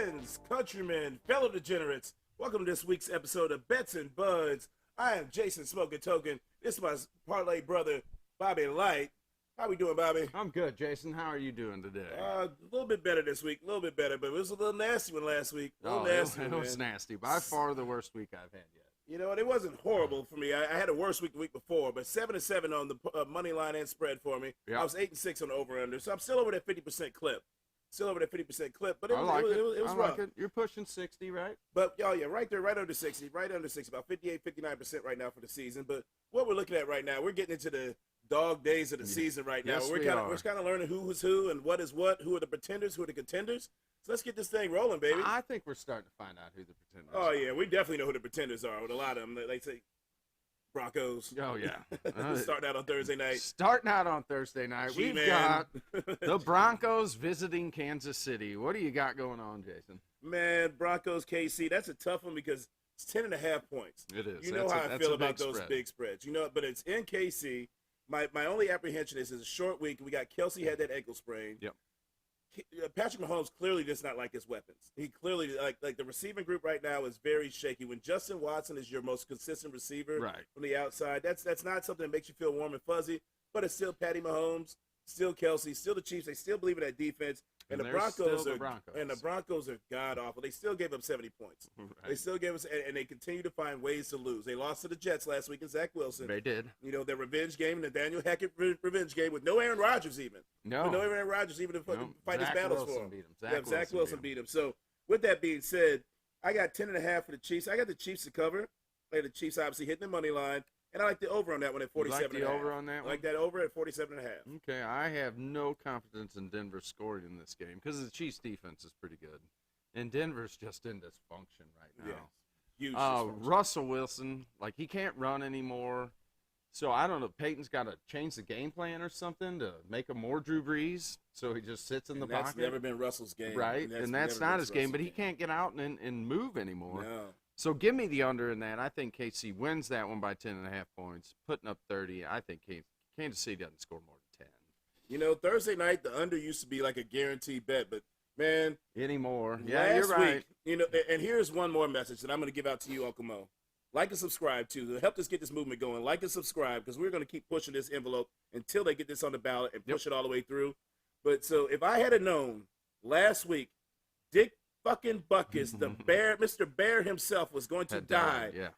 Friends, countrymen, fellow degenerates, welcome to this week's episode of Bets and Buds. I am Jason Smoking Token. This is my parlay brother, Bobby Light. How we doing, Bobby? I'm good, Jason. How are you doing today? A little bit better this week, a little bit better, but it was a little nasty one last week. It was nasty. By far the worst week I've had yet. You know, it wasn't horrible for me. I had a worse week the week before, but 7-7 on the money line and spread for me. Yep. I was 8-6 on the over/under, so I'm still over that 50% clip. But it was rough. You're pushing 60, right? But right there, right under 60, about 58, 59% right now for the season. But what we're looking at right now, we're getting into the dog days of the season right now. Yes, we're kind of learning who is who and what is what, who are the pretenders, who are the contenders. So let's get this thing rolling, baby. I think we're starting to find out who the pretenders are. Oh, yeah, we definitely know who the pretenders are with a lot of them. They say Broncos. Oh, yeah. Starting out on Thursday night. We've got the Broncos visiting Kansas City. What do you got going on, Jason? Man, Broncos KC, that's a tough one because it's 10.5 points. It is. You know how I feel about those big spreads. You know, but it's in KC. My only apprehension is it's a short week. We got Kelsey had that ankle sprain. Yep. Patrick Mahomes clearly does not like his weapons. He clearly like the receiving group right now is very shaky. When Justin Watson is your most consistent receiver from the outside, that's not something that makes you feel warm and fuzzy. But it's still Patty Mahomes, still Kelsey, still the Chiefs. They still believe in that defense. And the Broncos are god awful. They still gave up 70 points. Right. They still gave us, and they continue to find ways to lose. They lost to the Jets last week in Zach Wilson. They did. You know, their revenge game, the Daniel Hackett revenge game with no Aaron Rodgers even. No. With no Aaron Rodgers even to fight his battles for him. Zach Wilson beat him. So with that being said, I got 10.5 for the Chiefs. I got the Chiefs to cover. The Chiefs obviously hitting the money line. And I like the over on that one at 47.5. You like the over on that one? I like that over at 47.5. Okay, I have no confidence in Denver scoring in this game because the Chiefs' defense is pretty good. And Denver's just in dysfunction right now. Yeah, huge Russell Wilson, he can't run anymore. So I don't know. Peyton's got to change the game plan or something to make him more Drew Brees. So he just sits in the pocket. That's never been Russell's game. Right, and that's not his game. But he can't get out and move anymore. No. So give me the under in that. I think KC wins that one by 10.5 points, putting up 30. I think Kansas City doesn't score more than 10. You know, Thursday night, the under used to be like a guaranteed bet, but, man. Anymore. Yeah, you're right. Week, you know, and here's one more message that I'm going to give out to you, Uncle Mo. Like and subscribe, too. To help us get this movement going, like and subscribe, because we're going to keep pushing this envelope until they get this on the ballot and push it all the way through. But so if I had known last week, Dick fucking Buckus, the bear, Mr. Bear himself was going to die. Yeah.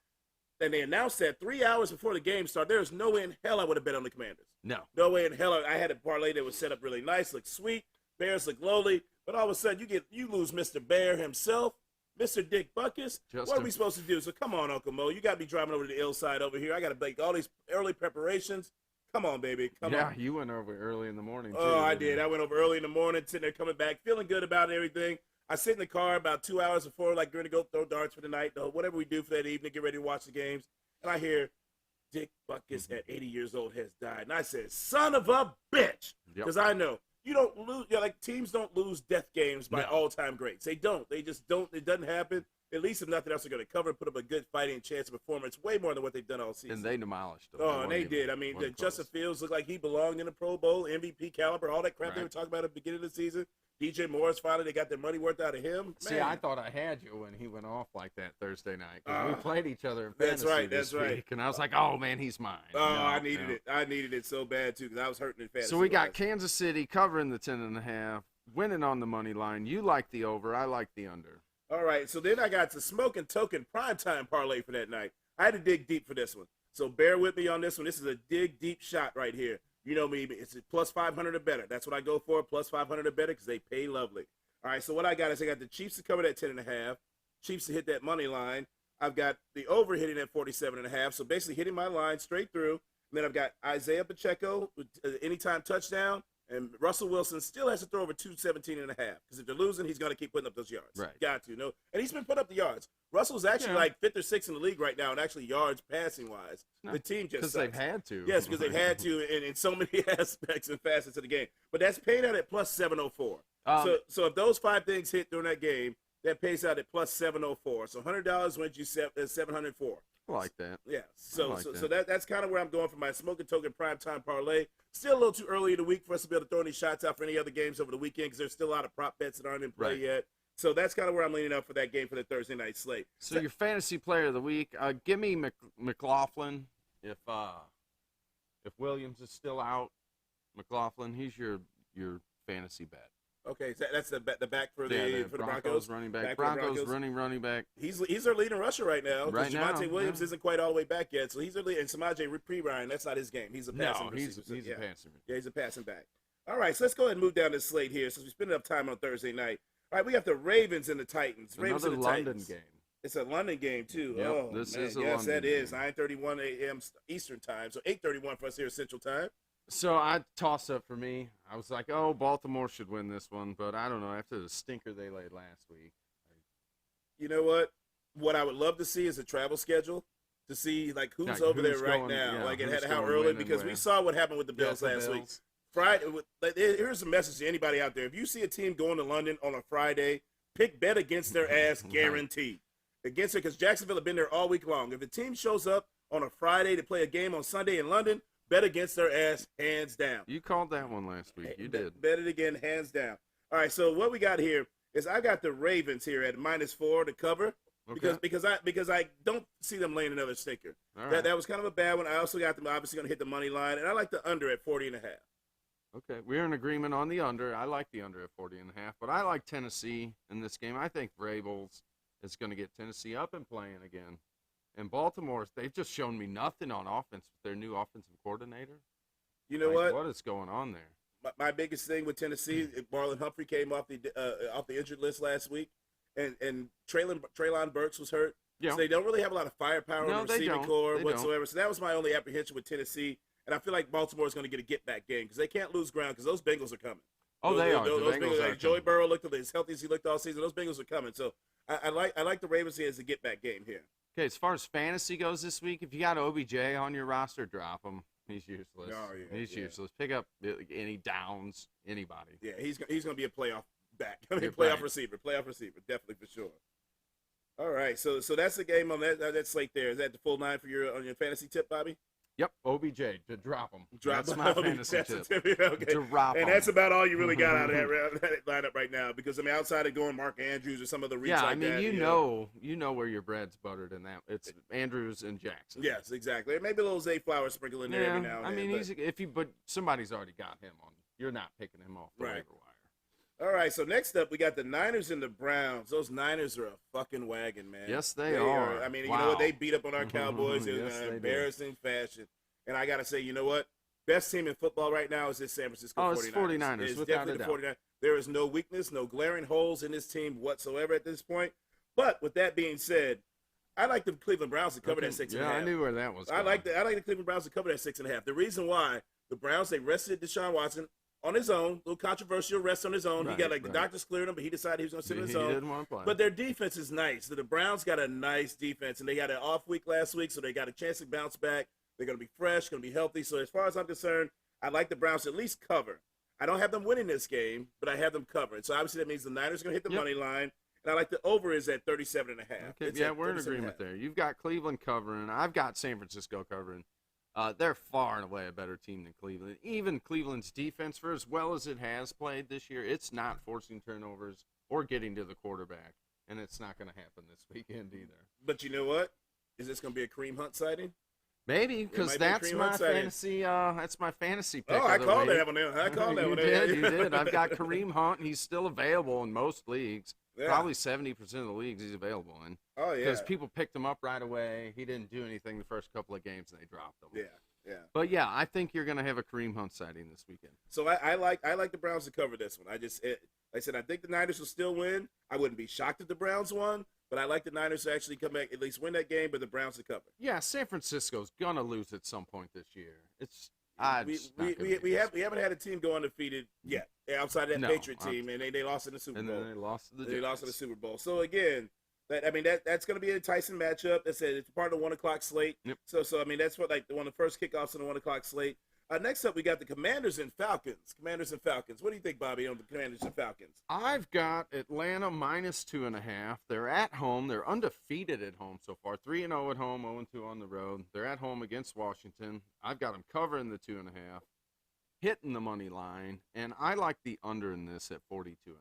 And they announced that 3 hours before the game started. There's no way in hell I would have bet on the Commanders. No way in hell. I had a parlay that was set up really nice, looked sweet. Bears look lowly. But all of a sudden, you lose Mr. Bear himself, Mr. Dick Buckus. What are we supposed to do? So come on, Uncle Mo. You got to be driving over to the ill side over here. I got to make all these early preparations. Come on, baby. Come on. Yeah, you went over early in the morning, too. Oh, I did. I went over early in the morning, sitting there coming back, feeling good about everything. I sit in the car about 2 hours before, going to go throw darts for the night, whatever we do for that evening, get ready to watch the games. And I hear Dick Buckus at 80 years old has died. And I said, son of a bitch. Because I know you don't lose. Teams don't lose death games by all-time greats. They don't. They just don't. It doesn't happen. At least if nothing else, they're going to cover and put up a good fighting chance of performance, way more than what they've done all season. And they demolished them. Oh, and they did. I mean, Justin Fields looked like he belonged in the Pro Bowl, MVP caliber, all that crap they were talking about at the beginning of the season. DJ Morris, finally, they got their money worth out of him. See, I thought I had you when he went off like that Thursday night. We played each other in fantasy That's right. And I was like, oh, man, he's mine. Oh, I needed it. I needed it so bad, too, because I was hurting in fantasy. So we got Kansas City covering the 10.5, winning on the money line. You like the over. I like the under. All right, so then I got the Smoking Token primetime parlay for that night. I had to dig deep for this one. So bear with me on this one. This is a dig deep shot right here. You know me, it's plus 500 or better. That's what I go for, plus 500 or better, because they pay lovely. All right, so what I got is I got the Chiefs to cover that 10.5, Chiefs to hit that money line. I've got the over hitting at 47.5, so basically hitting my line straight through. And then I've got Isaiah Pacheco with anytime touchdown, and Russell Wilson still has to throw over 217.5, because if they're losing, he's going to keep putting up those yards. Right. Got to, no. And he's been putting up the yards. Russell's actually like 5th or 6th in the league right now, and actually yards passing-wise. The team just because they've had to. Yes, because they've had to in so many aspects and facets of the game. But that's paid out at plus 704. So if those 5 things hit during that game, that pays out at plus 704. So $100 wins you 704. I like that. Yeah. So that's kind of where I'm going for my Smoking Token primetime parlay. Still a little too early in the week for us to be able to throw any shots out for any other games over the weekend because there's still a lot of prop bets that aren't in play yet. So that's kind of where I'm leaning up for that game for the Thursday night slate. So your fantasy player of the week, give me McLaughlin. If Williams is still out, McLaughlin, he's your fantasy bet. Okay, so that's the back for the Broncos running back. Broncos running back. He's their leading rusher right now. Right now, Javonte Williams isn't quite all the way back yet, so he's their lead. And Samaje Perine, that's not his game. He's a passing receiver. He's a passing. Yeah, he's a passing back. All right, so let's go ahead and move down this slate here since we spent enough time on Thursday night. All right, we got the Ravens and the Titans. Ravens Another and the London Titans. game. It's a London game too. Yep, oh, this man. is a yes, London that is game. 9:31 a.m. Eastern time, so 8:31 for us here Central Time. So I toss up for me. I was like, oh, Baltimore should win this one, but I don't know. After the stinker they laid last week. You know what? What I would love to see is a travel schedule to see like who's over there right now, like and how early, because we saw what happened with the Bills last week. Friday. Here's a message to anybody out there: if you see a team going to London on a Friday, bet against their ass, guaranteed. Against it, because Jacksonville have been there all week long. If a team shows up on a Friday to play a game on Sunday in London, bet against their ass, hands down. You called that one last week. You did. Bet it again, hands down. All right, so what we got here is I got the Ravens here at -4 to cover. Okay. Because I don't see them laying another stinker. Right. That was kind of a bad one. I also got them obviously going to hit the money line, and I like the under at 40.5. Okay, we're in agreement on the under. I like the under at 40.5, but I like Tennessee in this game. I think Vrabels is going to get Tennessee up and playing again. And Baltimore, they've just shown me nothing on offense with their new offensive coordinator. You know what? What is going on there? My biggest thing with Tennessee, Marlon Humphrey came off the injured list last week, and Treylon Burks was hurt. Yeah. So they don't really have a lot of firepower in the receiving core whatsoever. So that was my only apprehension with Tennessee. And I feel like Baltimore is going to get a get-back game because they can't lose ground because those Bengals are coming. Oh, they are. Those Bengals are. Joey Burrow looked as healthy as he looked all season. Those Bengals are coming. So I like the Ravens here as a get-back game here. Okay, as far as fantasy goes this week, if you got OBJ on your roster, drop him. He's useless. Oh, yeah, he's useless. Pick up any downs, anybody. Yeah, he's going to be a playoff back. Playoff receiver, definitely for sure. All right, so that's the game on that slate there. Is that the full 9 for on your fantasy tip, Bobby? Yep, OBJ to drop him. That's my fantasy tip. Okay. Drop and him. that's about all you really got out of that lineup right now. Because outside of going Mark Andrews or some of the reach like that, you know where your bread's buttered in that. It's Andrews and Jackson. Yes, exactly. Maybe a little Zay Flowers sprinkled in there every now and then. But somebody's already got him on. You're not picking him off the waiver wire. All right, so next up, we got the Niners and the Browns. Those Niners are a fucking wagon, man. Yes, they are. I mean, you know what? They beat up on our Cowboys in an embarrassing fashion. And I got to say, you know what? Best team in football right now is this San Francisco 49ers. It's 49ers, It's without definitely a the 49ers. There is no weakness, no glaring holes in this team whatsoever at this point. But with that being said, I like the Cleveland Browns to cover that 6.5. Yeah, I knew where that was going. I like the Cleveland Browns to cover that 6.5. The reason why the Browns, they rested Deshaun Watson on his own, a little controversial rest on his own. He got the doctors cleared him, but he decided he was going to sit on his own. He didn't want to play. But their defense is nice. So the Browns got a nice defense, and they had an off week last week, so they got a chance to bounce back. They're going to be fresh, going to be healthy. So as far as I'm concerned, I like the Browns to at least cover. I don't have them winning this game, but I have them covered. So obviously that means the Niners are going to hit the money line, and I like the over is at 37.5. Okay, we're in agreement there. You've got Cleveland covering. I've got San Francisco covering. They're far and away a better team than Cleveland. Even Cleveland's defense, for as well as it has played this year, it's not forcing turnovers or getting to the quarterback, and it's not going to happen this weekend either. But you know what? Is this going to be a Kareem Hunt sighting? Maybe, because that's my fantasy. That's my fantasy pick. Oh, I called that one. I called that one. You did. I've got Kareem Hunt. He's still available in most leagues. Yeah. Probably 70% of the leagues he's available in. Oh, yeah. Because people picked him up right away. He didn't do anything the first couple of games, and they dropped him. Yeah. But, yeah, I think you're going to have a Kareem Hunt sighting this weekend. So I like the Browns to cover this one. Like I said, I think the Niners will still win. I wouldn't be shocked if the Browns won. But I like the Niners to actually come back, at least win that game, but the Browns to cover. Yeah, San Francisco's going to lose at some point this year. We haven't had a team go undefeated yet outside of that Patriot team, and they lost in the Super Bowl. And then they lost to the Giants. They lost in the Super Bowl. So again, that's going to be a enticing matchup. It's part of the 1 o'clock slate. Yep. So I mean that's what one of the first kickoffs on the 1 o'clock slate. Next up, we got the Commanders and Falcons. What do you think, Bobby, on the Commanders and Falcons? I've got Atlanta -2.5. They're at home. They're undefeated at home so far. 3-0 at home, 0-2 on the road. They're at home against Washington. I've got them covering the 2.5, hitting the money line, and I like the under in this at 42.5.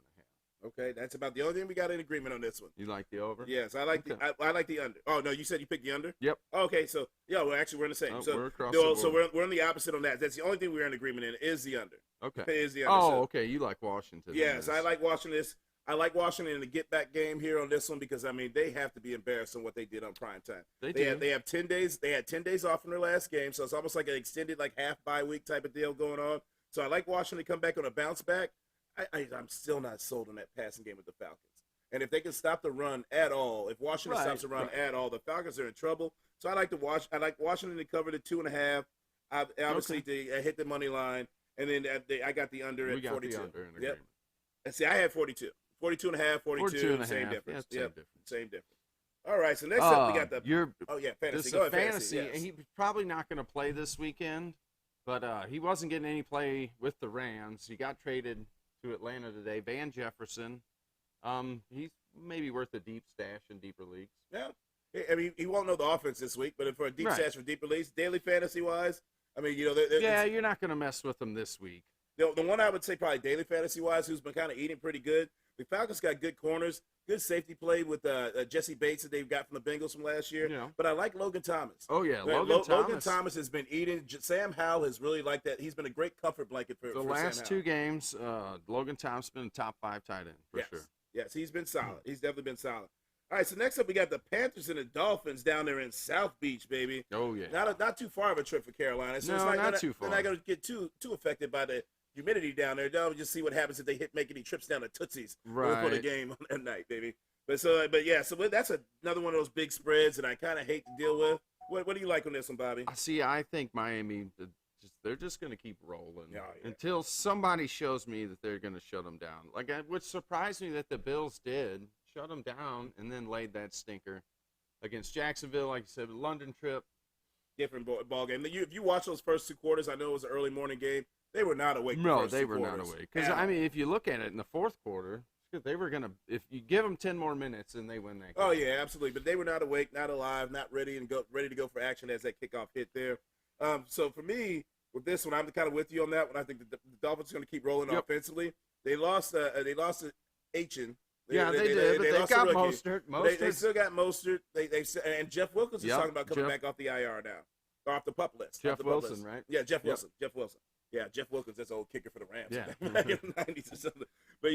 Okay, that's about the only thing we got in agreement on this one. You like the over? Yes, I like I like the under. Oh no, you said you picked the under. Yep. Okay, so yeah, well actually we're in the same. So we're across no, the so board. we're on the opposite on that. That's the only thing we're in agreement in is the under. Okay. Is the under. Oh, so, okay. You like Washington? Yes, I like watching this. I like Washington in the get back game here on this one because I mean they have to be embarrassed on what they did on prime time. They have 10 days. They had 10 days off from their last game, so it's almost like an extended like half bye week type of deal going on. So I like Washington to come back on a bounce back. I'm still not sold on that passing game with the Falcons. And if they can stop the run at all, if Washington stops the run at all, the Falcons are in trouble. So I like to watch. I like Washington to cover the 2.5. Obviously to hit the money line, and then I got the under at 42. Yep. And see, I had 42. 42.5, 42, same difference. Yeah, same difference. All right, so next up we got the fantasy. This Go ahead, fantasy. Yes. He's probably not going to play this weekend, but he wasn't getting any play with the Rams. He got traded to Atlanta today. Van Jefferson. He's maybe worth a deep stash in deeper leagues. Yeah. I mean, he won't know the offense this week, but for a deep stash for deeper leagues, daily fantasy-wise, I mean, you know. You're not going to mess with him this week. The one I would say probably daily fantasy-wise who's been kind of eating pretty good, the Falcons got good corners, good safety play with Jesse Bates that they've got from the Bengals from last year. Yeah. But I like Logan Thomas. Oh, yeah, Logan Thomas has been eating. Sam Howell has really liked that. He's been a great comfort blanket for the Sam last Howell. 2 games. Logan Thomas has been a top 5 tight end for sure. Yes, he's been solid. He's definitely been solid. All right, so next up we got the Panthers and the Dolphins down there in South Beach, baby. Oh, yeah. Not too far of a trip for Carolina. So no, not too far. They're not going to get too affected by the humidity down there. They'll just see what happens if they make any trips down to Tootsie's for the game on that night, baby. So that's another one of those big spreads that I kind of hate to deal with. What do you like on this one, Bobby? I think Miami, they're just going to keep rolling until somebody shows me that they're going to shut them down. Like, it would surprise me that the Bills did shut them down and then laid that stinker against Jacksonville, like you said, London trip. Different ball game. If you watch those first 2 quarters, I know it was an early morning game. They were not awake. No, they were not awake. Because I mean, if you look at it in the fourth quarter, they were gonna. If you give them 10 more minutes, then they win that game. Oh yeah, absolutely. But they were not awake, not alive, not ready to go for action as that kickoff hit there. So for me, with this one, I'm kind of with you on that one. I think the Dolphins are going to keep rolling offensively. They lost to Achin. They did, but they got Mostert. They still got Mostert. And Jeff Wilkins is talking about coming back off the IR now, or off the PUP list. Jeff Wilson, right? Yeah, Jeff Wilson. Jeff Wilson. Yeah, Jeff Wilkins. That's an old kicker for the Rams. Yeah, back in the 90s or something. But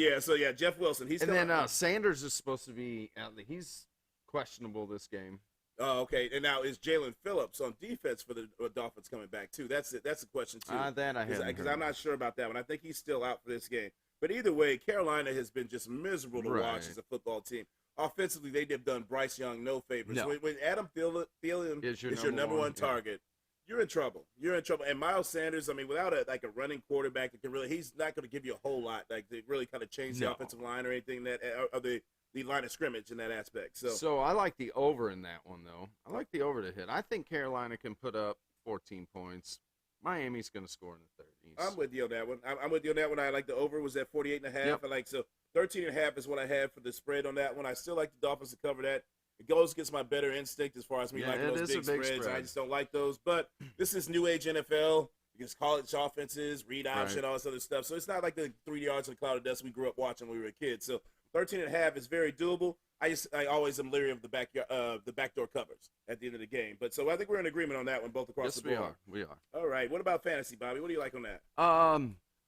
Jeff Wilson. And then Sanders is supposed to be. He's questionable this game. Oh, okay. And now is Jalen Phillips on defense for the Dolphins coming back too? That's it. That's a question too. Because I'm not sure about that one. I think he's still out for this game. But either way, Carolina has been just miserable to watch as a football team. Offensively, they've done Bryce Young no favors. No. When Adam Thielen is your number one target, you're in trouble. You're in trouble. And Miles Sanders, I mean, without a running quarterback that can he's not going to give you a whole lot, like to really kind of change the offensive line or anything or the line of scrimmage in that aspect. So I like the over in that one though. I like the over to hit. I think Carolina can put up 14 points. Miami's going to score in the 30s. I'm with you on that one. I'm with you on that one. I like the over was at 48.5. Yep. I like 13.5 is what I had for the spread on that one. I still like the Dolphins to cover that. It goes against my better instinct as far as me liking those big spreads. I just don't like those. But this is new age NFL. Against college offenses, read option, all this other stuff. So it's not like the 3 yards in the cloud of dust we grew up watching when we were kids. So 13.5 is very doable. I always am leery of the backdoor covers at the end of the game. But so I think we're in agreement on that one, both across the board. Yes, we are. All right. What about fantasy, Bobby? What do you like on that?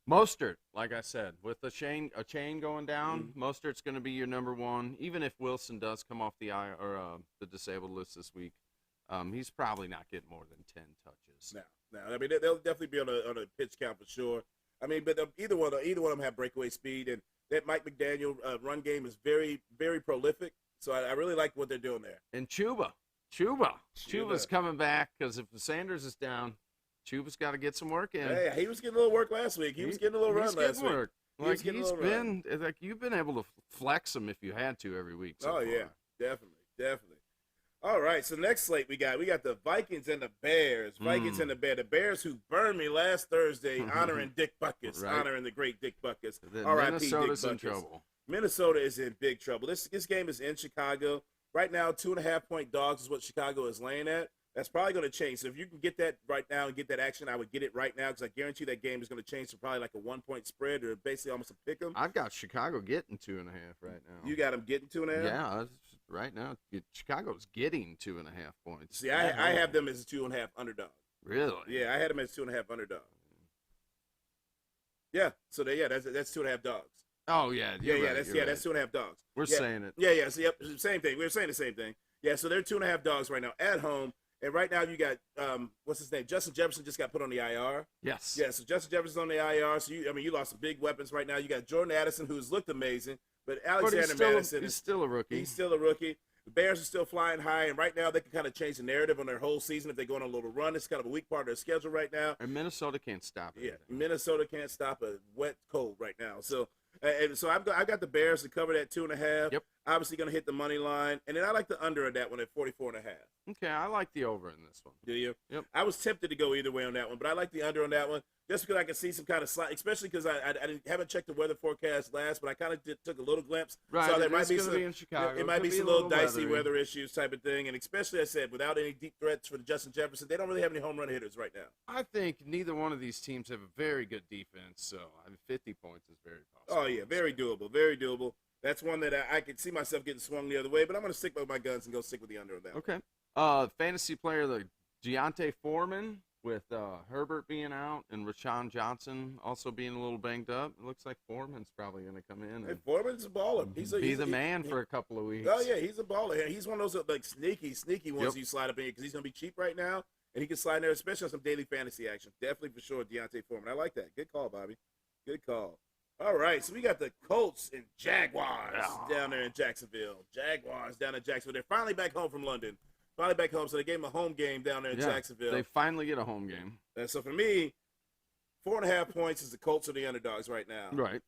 Mostert, like I said, with a chain going down, Mostert's going to be your number one. Even if Wilson does come off the the disabled list this week, he's probably not getting more than 10 touches. No. I mean, they'll definitely be on a pitch count for sure. I mean, but either one of them have breakaway speed, and that Mike McDaniel run game is very, very prolific. So I really like what they're doing there. And Chuba's coming back because if Sanders is down, Chuba's got to get some work in. Hey, he was getting a little work last week. He was getting a little run last week. You've been able to flex him if you had to every week. Yeah, definitely. All right, so next slate we got the Vikings and the Bears. The Bears who burned me last Thursday, honoring Dick Butkus, honoring the great Dick Butkus. R.I.P. Minnesota's Dick Butkus. in trouble. Minnesota is in big trouble. This game is in Chicago right now. 2.5 point dogs is what Chicago is laying at. That's probably going to change. So if you can get that right now and get that action, I would get it right now because I guarantee that game is going to change to probably like a 1-point spread or basically almost a pick 'em. I've got Chicago getting 2.5 right now. You got them getting 2.5? Yeah, right now Chicago's getting 2.5 points. See, I have them as a 2.5 underdog. Really? Yeah, I had them as 2.5 underdog. Yeah, so that's 2.5 dogs. Oh yeah, that's 2.5 dogs. We're saying it. Yeah. So yep, same thing. We're saying the same thing. Yeah, so they're 2.5 dogs right now at home. And right now you got what's his name? Justin Jefferson just got put on the IR. Yes. Yeah, so Justin Jefferson's on the IR. So you lost some big weapons right now. You got Jordan Addison, who's looked amazing, but Alexander Madison is still a rookie. He's still a rookie. The Bears are still flying high, and right now they can kind of change the narrative on their whole season if they go on a little run. It's kind of a weak part of their schedule right now. And Minnesota can't stop it. Yeah, Minnesota can't stop a wet cold right now. So I've got the Bears to cover that 2.5. Yep. Obviously going to hit the money line, and then I like the under of that one at 44.5. Okay, I like the over in this one. Do you? Yep. I was tempted to go either way on that one, but I like the under on that one just because I can see some kind of slide, especially because I haven't checked the weather forecast last, but I kind of took a little glimpse. Right, so there might be some, in Chicago. It might be some little dicey weather issues type of thing, and especially, I said, without any deep threats for the Justin Jefferson, they don't really have any home run hitters right now. I think neither one of these teams have a very good defense, so 50 points is very possible. Oh, yeah, very doable, very doable. That's one that I could see myself getting swung the other way, but I'm going to stick with my guns and go stick with the under on that. Okay. Fantasy player, the Deontay Foreman, with Herbert being out and Rashawn Johnson also being a little banged up. It looks like Foreman's probably going to come in and Foreman's a baller. He's the man for a couple of weeks. Oh, yeah, he's a baller. He's one of those like sneaky ones you slide up in because he's going to be cheap right now, and he can slide in there, especially on some daily fantasy action. Definitely for sure, Deontay Foreman. I like that. Good call, Bobby. Good call. All right, so we got the Colts and Jaguars down there in Jacksonville. Jaguars down in Jacksonville. They're finally back home from London. Finally back home, so they gave them a home game down there in Jacksonville. They finally get a home game. And so for me, 4.5 points is the Colts are the underdogs right now. Right.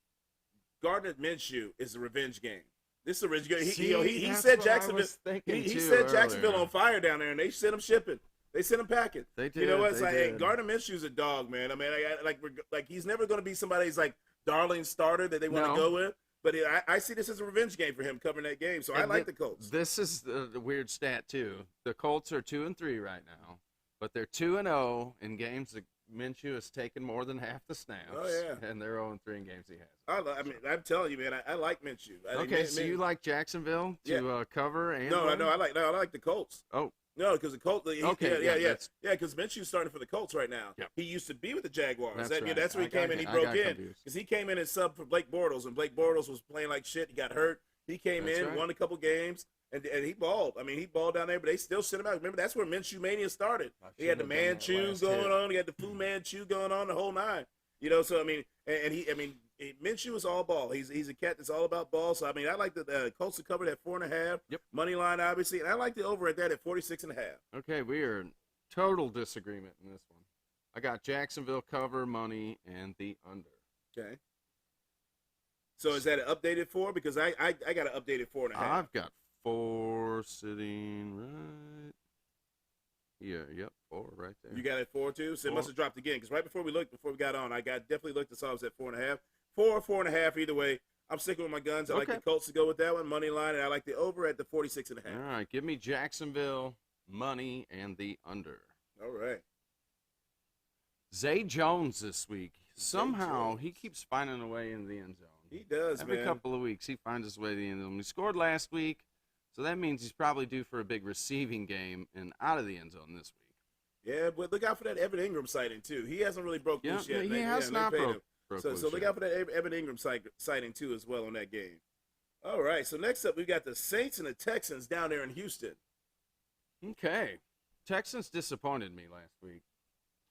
Gardner Minshew is the revenge game. This is a revenge game. He set Jacksonville. He set Jacksonville on fire down there, and they sent him shipping. They sent him packing. They did. You know what? It's like, hey, Gardner Minshew's a dog, man. I mean, like he's never going to be somebody's like darling starter that they want to go with. But I see this as a revenge game for him covering that game. So I like the Colts. This is the weird stat too. The Colts are 2-3 right now, but they're 2-0 in games that Minshew has taken more than half the snaps. Oh yeah, and they're 0-3 in games he has. I mean, I'm telling you, man, I like Minshew. So you like Jacksonville to cover and I like the Colts. Oh. No, because the Colts. Because Minshew's starting for the Colts right now. Yep. He used to be with the Jaguars. That's where he came in. He broke in because he came in and subbed for Blake Bortles, and Blake Bortles was playing like shit. He got hurt. He came won a couple games, and he balled. I mean, he balled down there, but they still sent him out. Remember, that's where Minshew Mania started. He had the Manchu going on. He had the Fu Manchu going on, the whole nine. You know, so I mean, Minshew is all ball. He's a cat that's all about ball. So I mean, I like the Colts to cover that 4.5 money line, obviously, and I like the over at that at 46.5. Okay, we are in total disagreement in this one. I got Jacksonville cover money and the under. Okay. So is that an updated 4? Because I got an updated 4.5. I've got 4 sitting right. Yeah, 4 right there. You got it 4 too? So it must have dropped again. Because right before we got on, I definitely looked and saw it was at 4.5. 4.5 either way. I'm sticking with my guns. I like the Colts to go with that one, money line, and I like the over at the 46.5. All right, give me Jacksonville money and the under. All right. Zay Jones this week. Somehow he keeps finding a way in the end zone. He does, Every couple of weeks he finds his way to the end zone. He scored last week, so that means he's probably due for a big receiving game and out of the end zone this week. Yeah, but look out for that Evan Ingram sighting too. He hasn't really broke loose yet. He has not broke so look out for that Evan Ingram sighting too as well on that game. All right, so next up we got the Saints and the Texans down there in Houston. Okay. Texans disappointed me last week.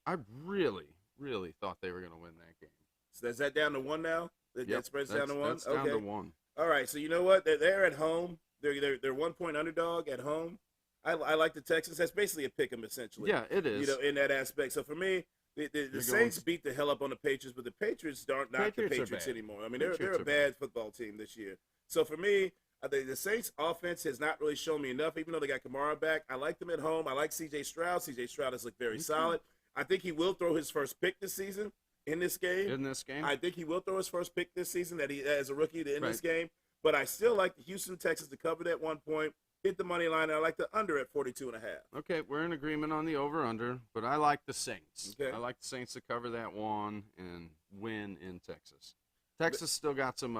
I really, really thought they were going to win that game. So is that down to 1 now? That spreads down to 1? That's down to 1. All right, so you know what? They're at home. They're 1-point underdog at home. I like the Texans. That's basically a pick 'em essentially. Yeah, it is. You know, in that aspect. So for me, the Saints beat the hell up on the Patriots, but the Patriots aren't the Patriots anymore. I mean, they're a bad football team this year. So for me, the Saints offense has not really shown me enough, even though they got Kamara back. I like them at home. I like C.J. Stroud. C.J. Stroud has looked very solid. I think he will throw his first pick this season in this game. I think he will throw his first pick this season as a rookie to end this game. But I still like the Houston Texans to cover that 1 point. hit the money line. And I like the under at 42.5. Okay, we're in agreement on the over/under, but I like the Saints. Okay. I like the Saints to cover that one and win in Texas. Texas still got some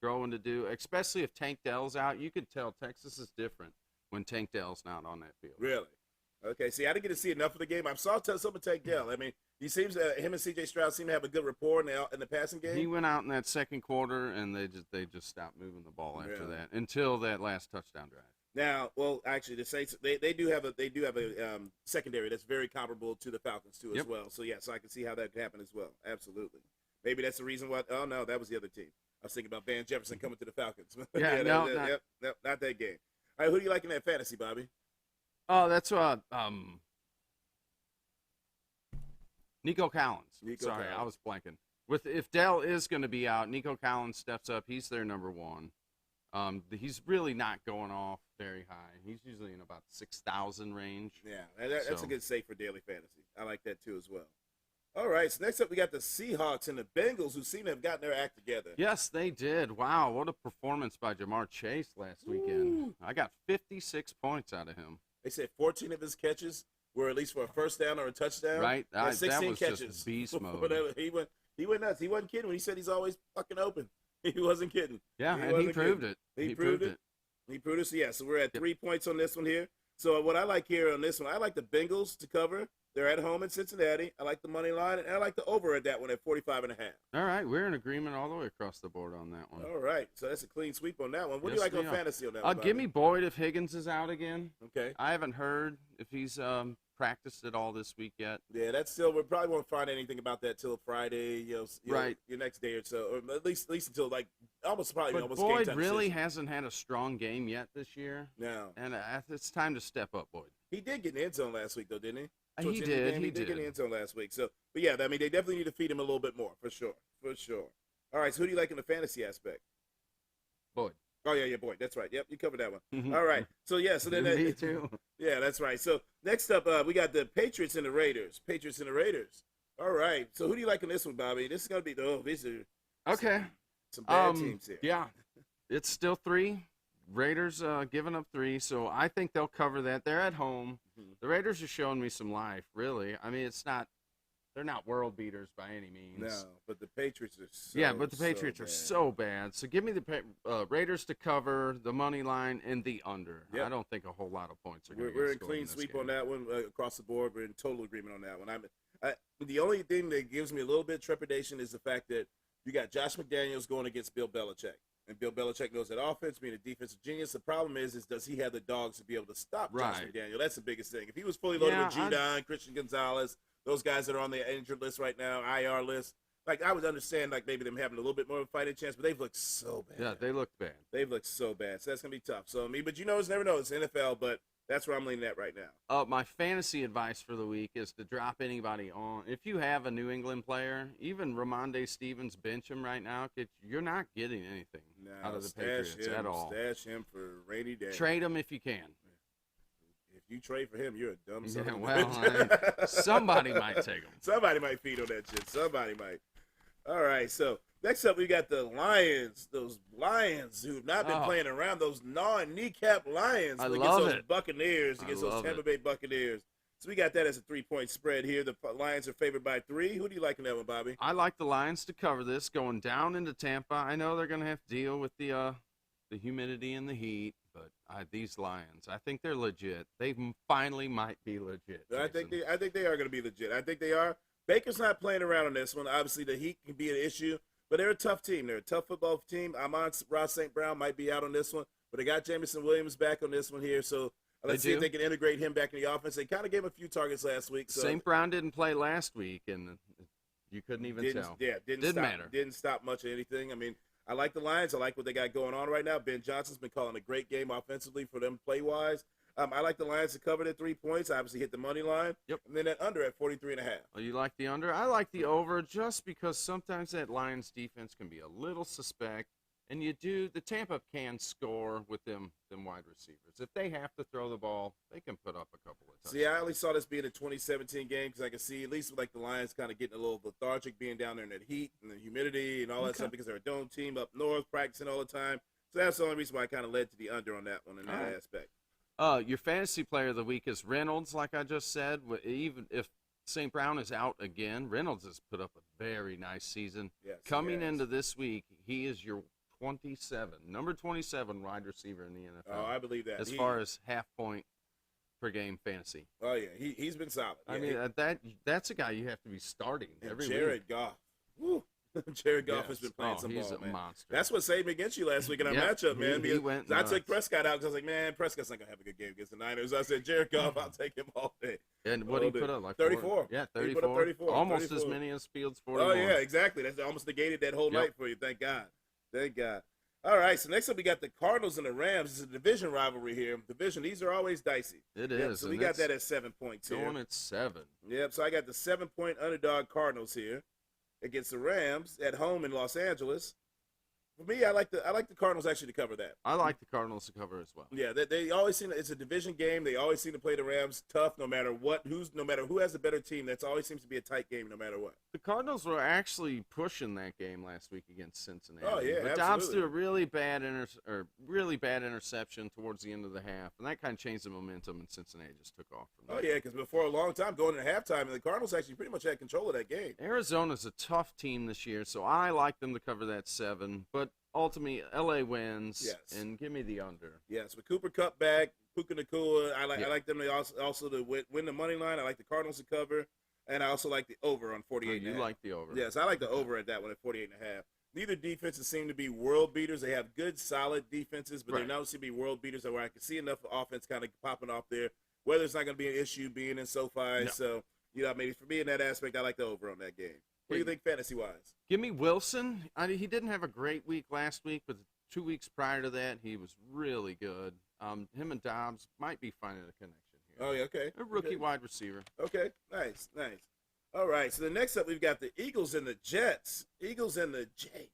growing to do, especially if Tank Dell's out. You could tell Texas is different when Tank Dell's not on that field. Really? Okay. See, I didn't get to see enough of the game. I saw some of Tank Dell. I mean, he seems him and C.J. Stroud seem to have a good rapport in the passing game. He went out in that second quarter, and they just stopped moving the ball after that until that last touchdown drive. Now, well, actually, the Saints they do have a secondary that's very comparable to the Falcons too as well. So so I can see how that could happen as well. Absolutely. Maybe that's the reason why. Oh no, that was the other team. I was thinking about Van Jefferson coming to the Falcons. Not that game. All right, who do you like in that fantasy, Bobby? Oh, that's Nico Collins. Sorry, Collins. I was blanking. If Dell is going to be out, Nico Collins steps up. He's their number one. He's really not going off very high. He's usually in about 6,000 range. Yeah, that's a good save for daily fantasy. I like that too as well. All right, so next up we got the Seahawks and the Bengals, who seem to have gotten their act together. Yes, they did. Wow, what a performance by Jamar Chase last weekend. I got 56 points out of him. They said 14 of his catches were at least for a first down or a touchdown. Right, that 16 was catches. just beast mode. He went nuts. He wasn't kidding when he said he's always fucking open. He wasn't kidding. Yeah, and he proved it. He proved it. He proved it. So, so we're at 3 points on this one here. So what I like here on this one, I like the Bengals to cover. They're at home in Cincinnati. I like the money line, and I like the over at that one at 45.5. All right, we're in agreement all the way across the board on that one. All right, so that's a clean sweep on that one. What do you like on fantasy on that one? Give me Boyd if Higgins is out again. Okay. I haven't heard if he's practiced at all this week yet. Yeah, that's still, we probably won't find anything about that till Friday, right. Your next day or so, or at least until like almost Boyd game time really decision. hasn't had a strong game yet this year. No. And it's time to step up, Boyd. He did get in the end zone last week, though, didn't he? He did. He did get in the end zone last week. So, but yeah, I mean, they definitely need to feed him a little bit more, for sure. All right, so who do you like in the fantasy aspect? Boyd. Oh, yeah, Boyd. That's right. Yep, you covered that one. All right. So, so then. Me too. Yeah, that's right. So, next up, we got the Patriots and the Raiders. All right. So, who do you like in this one, Bobby? This is going to be, these are some bad teams here. Yeah, it's still 3. Raiders giving up 3, so I think they'll cover that. They're at home. The Raiders are showing me some life, really. I mean, they're not world beaters by any means. No, but the Patriots are the Patriots are so bad. So give me the Raiders to cover, the money line, and the under. Yep. I don't think a whole lot of points are going to We're in clean sweep on that one across the board. We're in total agreement on that one. The only thing that gives me a little bit of trepidation is the fact that you got Josh McDaniels going against Bill Belichick. And Bill Belichick knows that offense, being a defensive genius. The problem is does he have the dogs to be able to stop Josh McDaniel? That's the biggest thing. If he was fully loaded with Judon, Christian Gonzalez, those guys that are on the injured list right now, IR list, like I would understand like maybe them having a little bit more of a fighting chance, but they've looked so bad. Yeah, they look bad. They've looked so bad. So that's going to be tough. So, but you never know. It's NFL, but that's where I'm leaning at right now. My fantasy advice for the week is to drop anybody on. If you have a New England player, even Ramondre Stevens, bench him right now. You're not getting anything out of the Patriots at all. Stash him for rainy day. Trade him if you can. If you trade for him, you're a dumb son of a bitch. Somebody might take him. Somebody might feed on that shit. Somebody might. All right, so next up, we got the Lions. Those Lions who've not been playing around. Those non-kneecap Lions against those Buccaneers, against those Tampa Bay Buccaneers. So we got that as a 3-point spread here. The Lions are favored by 3. Who do you like in that one, Bobby? I like the Lions to cover this, going down into Tampa. I know they're going to have to deal with the humidity and the heat, but these Lions, I think they're legit. They finally might be legit. I think they are going to be legit. I think they are. Baker's not playing around on this one. Obviously, the heat can be an issue. But they're a tough team. They're a tough football team. Ross St. Brown might be out on this one, but they got Jameson Williams back on this one here. So let's see if they can integrate him back in the offense. They kind of gave him a few targets last week. So. St. Brown didn't play last week, and you couldn't even tell. Yeah, didn't matter. Didn't stop much of anything. I mean, I like the Lions. I like what they got going on right now. Ben Johnson's been calling a great game offensively for them play-wise. I like the Lions to cover the 3 points. Obviously, hit the money line. Yep. And then that under at 43.5. Oh, you like the under? I like the over just because sometimes that Lions defense can be a little suspect. And the Tampa can score with them wide receivers. If they have to throw the ball, they can put up a couple of touchdowns. See, I only saw this being a 2017 game because I can see at least like the Lions kind of getting a little lethargic being down there in that heat and the humidity and all that stuff because they're a dome team up north practicing all the time. So that's the only reason why I kind of led to the under on that one in that aspect. Your fantasy player of the week is Reynolds, like I just said. Even if St. Brown is out again, Reynolds has put up a very nice season. Yes, Coming into this week, he is your number 27 wide receiver in the NFL. Oh, I believe that. As far as half point per game fantasy. Oh, yeah. He's been solid. I mean, that's a guy you have to be starting every Jared week. Goff. Woo. Jared Goff has been playing some he's ball, a man. monster. That's what saved me against you last week in our matchup, man. He went I took Prescott out because I was like, man, Prescott's not going to have a good game against the Niners. I said, Jared Goff, I'll take him all day. And what did he put up? Like 34. Yeah, 34. He put up 34. Almost 34. as many as Fields' 41. Oh, yeah, exactly. That's almost negated that whole night for you. Thank God. Thank God. All right, so next up we got the Cardinals and the Rams. It's a division rivalry here. Division, these are always dicey. It is. So we got that at 7 points here. Going at 7. Yep, so I got the 7-point underdog Cardinals here against the Rams at home in Los Angeles. For me, I like the Cardinals actually to cover that. I like the Cardinals to cover as well. Yeah, they always seem it's a division game. They always seem to play the Rams tough, no matter who has a better team. That's always seems to be a tight game, no matter what. The Cardinals were actually pushing that game last week against Cincinnati. Oh yeah, but absolutely. Dobbs threw a really bad interception towards the end of the half, and that kind of changed the momentum, and Cincinnati just took off from there. Oh yeah, because before a long time going into halftime, the Cardinals actually pretty much had control of that game. Arizona's a tough team this year, so I like them to cover that 7, but ultimately, LA wins. Yes. And give me the under. Yes, with Cooper Kupp back, Puka Nacua, I like them to also to win the money line. I like the Cardinals to cover, and I also like the over on 48. You like the over? Yes, I like the over at that one at 48.5. Neither defenses seem to be world beaters. They have good, solid defenses, but they don't seem to be world beaters where I can see enough offense kind of popping off there. Weather's not going to be an issue being in SoFi. No. So, maybe for me in that aspect, I like the over on that game. What do you think fantasy-wise? Give me Wilson. He didn't have a great week last week, but 2 weeks prior to that, he was really good. Him and Dobbs might be finding a connection here. Oh, yeah, okay. A rookie wide receiver. Okay, nice. All right, so the next up, we've got the Eagles and the Jets. Eagles and the Jets.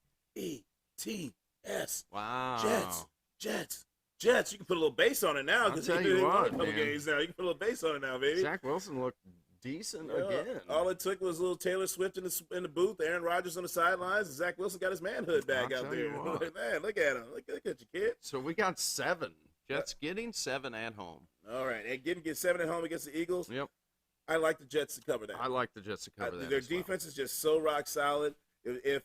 Wow. Jets. You can put a little bass on it now because you won a couple games now. You can put a little bass on it now, baby. Zach Wilson looked decent again. All it took was a little Taylor Swift in the booth, Aaron Rodgers on the sidelines, and Zach Wilson got his manhood back out there. Man, look at him. Look at you, kid. So we got 7. Jets getting 7 at home. All right, and get 7 at home against the Eagles. Yep. I like the Jets to cover that. I like the Jets to cover that. Their defense is just so rock solid. If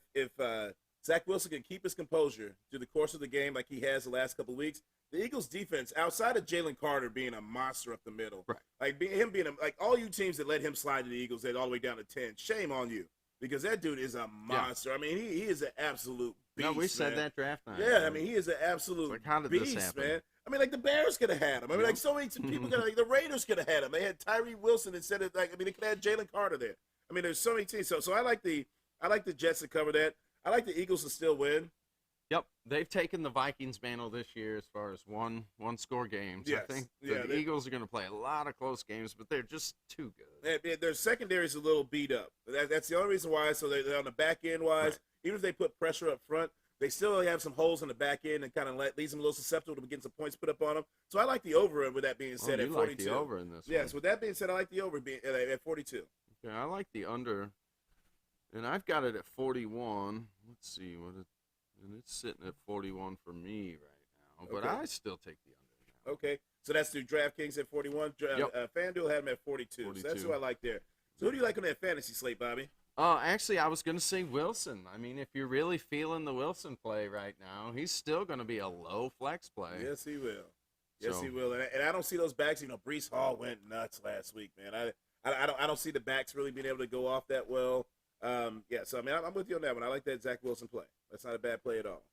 Zach Wilson can keep his composure through the course of the game like he has the last couple of weeks, the Eagles' defense, outside of Jalen Carter being a monster up the middle, like all you teams that let him slide to the Eagles, all the way down to 10, shame on you, because that dude is a monster. Yeah. I mean, he is an absolute beast. No, we said that draft night. Yeah, I mean, he is an absolute beast, man. I mean, like the Bears could have had him. I mean, like so many people the Raiders could have had him. They had Tyree Wilson instead of they could have had Jalen Carter there. I mean, there's so many teams. So I like the Jets to cover that. I like the Eagles to still win. Yep, they've taken the Vikings mantle this year as far as one score games. Yes. I think the Eagles are going to play a lot of close games, but they're just too good. Their secondary is a little beat up. That's the only reason why. So they're on the back end wise. Even if they put pressure up front, they still have some holes in the back end and kind of leaves them a little susceptible to getting some points put up on them. So I like the over. With that being said, at 42. Like the over in this. Yes. With that being said, I like the over at 42. Okay, I like the under, and I've got it at 41. Let's see and it's sitting at 41 for me right now, but I still take the under now. Okay, so that's through DraftKings at 41. FanDuel had him at 42. So that's who I like there. So who do you like on that fantasy slate, Bobby? Actually, I was going to say Wilson. I mean, if you're really feeling the Wilson play right now, he's still going to be a low flex play. Yes, he will. Yes, he will. And I don't see those backs. Breece Hall went nuts last week, man. I don't see the backs really being able to go off that well. So I mean, I'm with you on that one. I like that Zach Wilson play. That's not a bad play at all.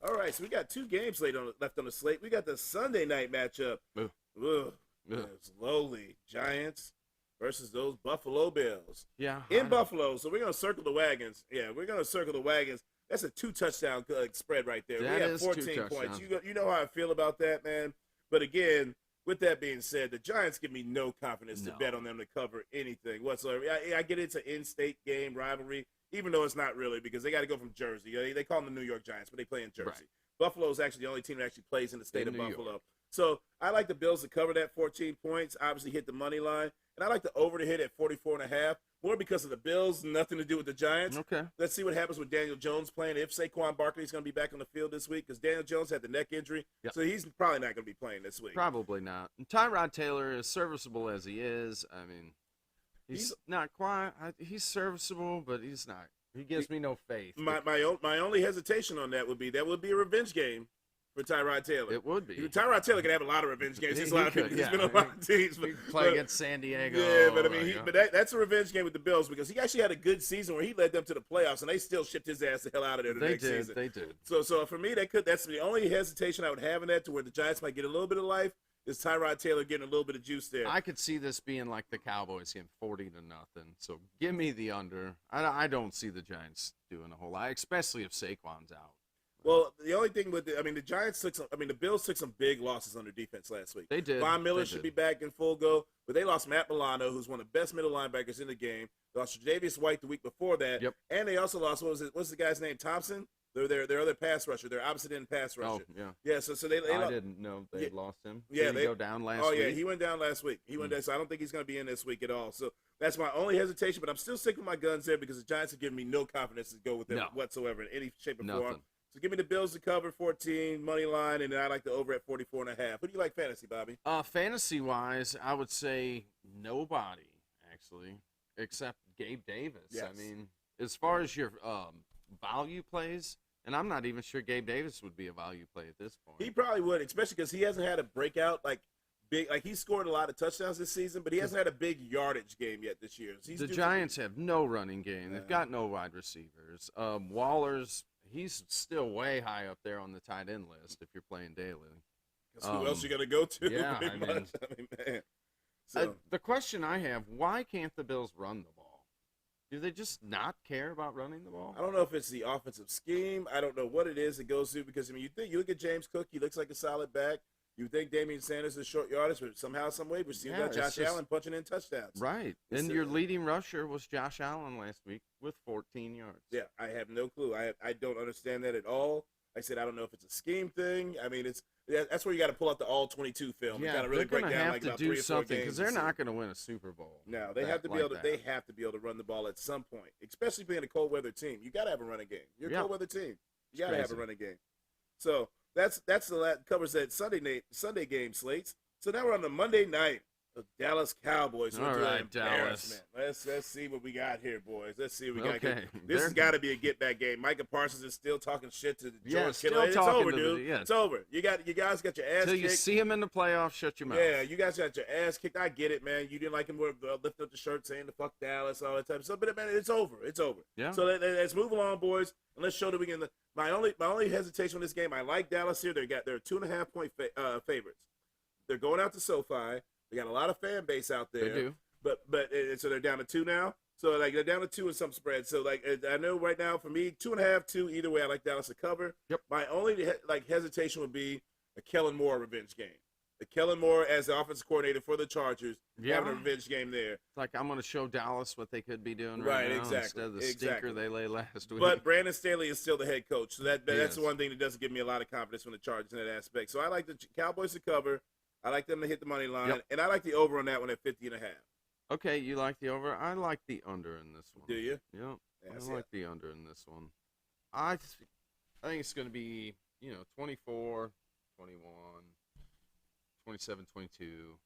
All right, so we got 2 games left on the slate. We got the Sunday night matchup. It's lowly Giants versus those Buffalo Bills. Yeah. In Buffalo, so we're going to circle the wagons. Yeah, we're going to circle the wagons. That's a 2-touchdown spread right there. That we have 14 points. You know how I feel about that, man. But again, with that being said, the Giants give me no confidence to bet on them to cover anything whatsoever. I get it's an in-state game rivalry, even though it's not really because they got to go from Jersey. They call them the New York Giants, but they play in Jersey. Right. Buffalo is actually the only team that actually plays in the state of Buffalo. York. So I like the Bills to cover that 14 points, obviously hit the money line. And I like the over to hit at 44.5. more because of the Bills, nothing to do with the Giants. Okay. Let's see what happens with Daniel Jones playing. If Saquon Barkley is going to be back on the field this week, because Daniel Jones had the neck injury, so he's probably not going to be playing this week. Probably not. And Tyrod Taylor, as serviceable as he is, I mean, he's not quite. He's serviceable, but he's not. He gives me no faith. My only hesitation on that would be a revenge game for Tyrod Taylor. It would be. Tyrod Taylor can have a lot of revenge games. He's been on a lot of teams. Play against San Diego. Yeah, but I mean, that's a revenge game with the Bills because he actually had a good season where he led them to the playoffs, and they still shipped his ass the hell out of there next season. They did. So for me, that's the only hesitation I would have in that, to where the Giants might get a little bit of life, is Tyrod Taylor getting a little bit of juice there. I could see this being like the Cowboys game, 40-0. So give me the under. I don't see the Giants doing a whole lot, especially if Saquon's out. Well, the only thing with the Bills took some big losses on their defense last week. They did. Von Miller should be back in full go, but they lost Matt Milano, who's one of the best middle linebackers in the game. They lost Tre'Davious White the week before that, and they also lost what's the guy's name? Thompson. Their other pass rusher, their opposite end pass rusher. Oh, yeah. Yeah, so they I didn't know they lost him. Yeah, Did he go down last week? Oh, yeah, he went down last week. He went down, so I don't think he's going to be in this week at all. So that's my only hesitation, but I'm still sticking with my guns there because the Giants have given me no confidence to go with them whatsoever in any shape or form. So give me the Bills to cover 14, money line, and then I like the over at 44.5. Who do you like fantasy, Bobby? Fantasy-wise, I would say nobody, actually, except Gabe Davis. Yes. I mean, as far as your value plays, and I'm not even sure Gabe Davis would be a value play at this point. He probably would, especially because he hasn't had a breakout big. Like, he scored a lot of touchdowns this season, but he hasn't had a big yardage game yet this year. So the Giants have no running game. They've got no wide receivers. Waller's, he's still way high up there on the tight end list if you're playing daily. Who else you going to go to? Yeah, I mean, man. So, the question I have, why can't the Bills run the ball? Do they just not care about running the ball? I don't know if it's the offensive scheme. I don't know what it is it goes through because, I mean, you look at James Cook, he looks like a solid back. You think Damian Sanders is short yardage, but somehow, some way, we're seeing Josh Allen punching in touchdowns. Right. And your leading rusher was Josh Allen last week with 14 yards. Yeah, I have no clue. I don't understand that at all. Like I said, I don't know if it's a scheme thing. I mean, that's where you got to pull out the all-22 film. Yeah, you got to really break down like about 3 or 4 games. do something because they're not going to win a Super Bowl. No, they have to be able to. They have to be able to run the ball at some point, especially being a cold weather team. You got to have a running game. You're a cold weather team. You got to have a running game. So that's covers that Sunday game slates. So now we're on the Monday night. The Dallas Cowboys. All right, Dallas. Let's see what we got here, boys. Let's see what we got. Okay. This has got to be a get-back game. Micah Parsons is still talking shit to George still Kittle. It's talking over, to dude. yes. It's over. You guys got your ass Until kicked. you see him in the playoffs, shut your mouth. Yeah, you guys got your ass kicked. I get it, man. You didn't like him lift up the shirt saying the fuck Dallas, all that type of stuff. But, man, it's over. It's over. Yeah. So let's move along, boys, and let's show that we can. My only hesitation on this game, I like Dallas here. They're 2.5-point favorites. They're going out to SoFi. They got a lot of fan base out there. They do. But so they're down to 2 now. So they're down to 2 in some spreads. So I know right now for me 2.5, 2 either way. I like Dallas to cover. Yep. My only hesitation would be a Kellen Moore revenge game. The Kellen Moore as the offensive coordinator for the Chargers having a revenge game there. It's like I'm going to show Dallas what they could be doing right now exactly. instead of the stinker they lay last week. But Brandon Staley is still the head coach, so that's the one thing that doesn't give me a lot of confidence from the Chargers in that aspect. So I like the Cowboys to cover. I like them to hit the money line, and I like the over on that one at 50.5. Okay, you like the over. I like the under in this one. Do you? Yep. I like the under in this one. I think it's going to be 24, 21. 27, 22.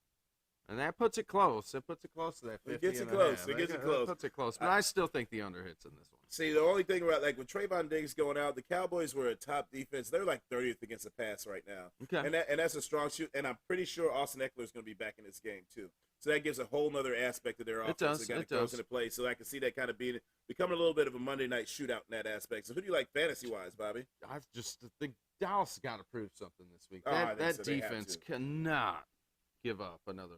And that puts it close. It puts it close to that 50. It gets it close. It gets it close. It puts it close. But I still think the under hits in this one. See, the only thing about, with Trayvon Diggs going out, the Cowboys were a top defense. They're 30th against the pass right now. Okay. And that's a strong shoot. And I'm pretty sure Austin Eckler is going to be back in this game, too. So that gives a whole other aspect of their offense that kind of goes into play. So I can see that kind of becoming a little bit of a Monday night shootout in that aspect. So who do you like fantasy-wise, Bobby? I just think Dallas got to prove something this week. That defense cannot give up another.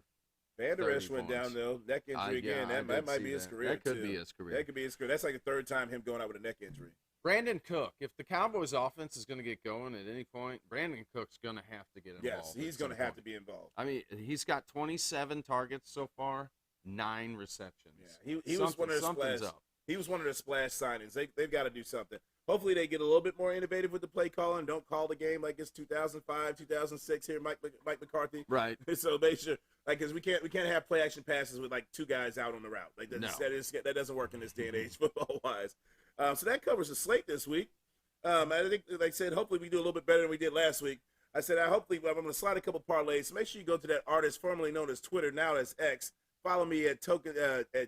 Van Der Esch went down, though. Neck injury again. That might be his career, That could be his career. That could be his career. That's like the third time him going out with a neck injury. Brandon Cook. If the Cowboys' offense is going to get going at any point, Brandon Cook's going to have to get involved. Yes, he's going to have to be involved. I mean, he's got 27 targets so far, 9 receptions. Yeah, he was one of the splash. He was one of the splash signings. They've got to do something. Hopefully they get a little bit more innovative with the play calling. Don't call the game like it's 2005, 2006 here, Mike McCarthy. Right. So they should. Like, because we can't have play action passes with like 2 guys out on the route. Like that doesn't work in this day and age football wise. So that covers the slate this week. I think, like I said, hopefully we do a little bit better than we did last week. I said I'm going to slide a couple parlays. So make sure you go to that artist formerly known as Twitter, now as X. Follow me at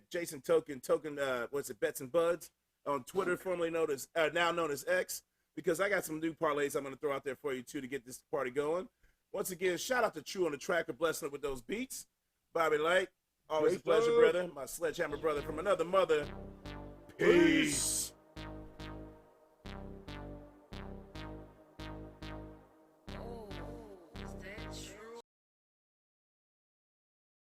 Jason Token Bets and Buds on Twitter, formerly known as now known as X, because I got some new parlays I'm going to throw out there for you too to get this party going. Once again, shout out to True on the track for blessing up with those beats. Bobby Light, always a pleasure, brother. My sledgehammer brother from another mother. Peace.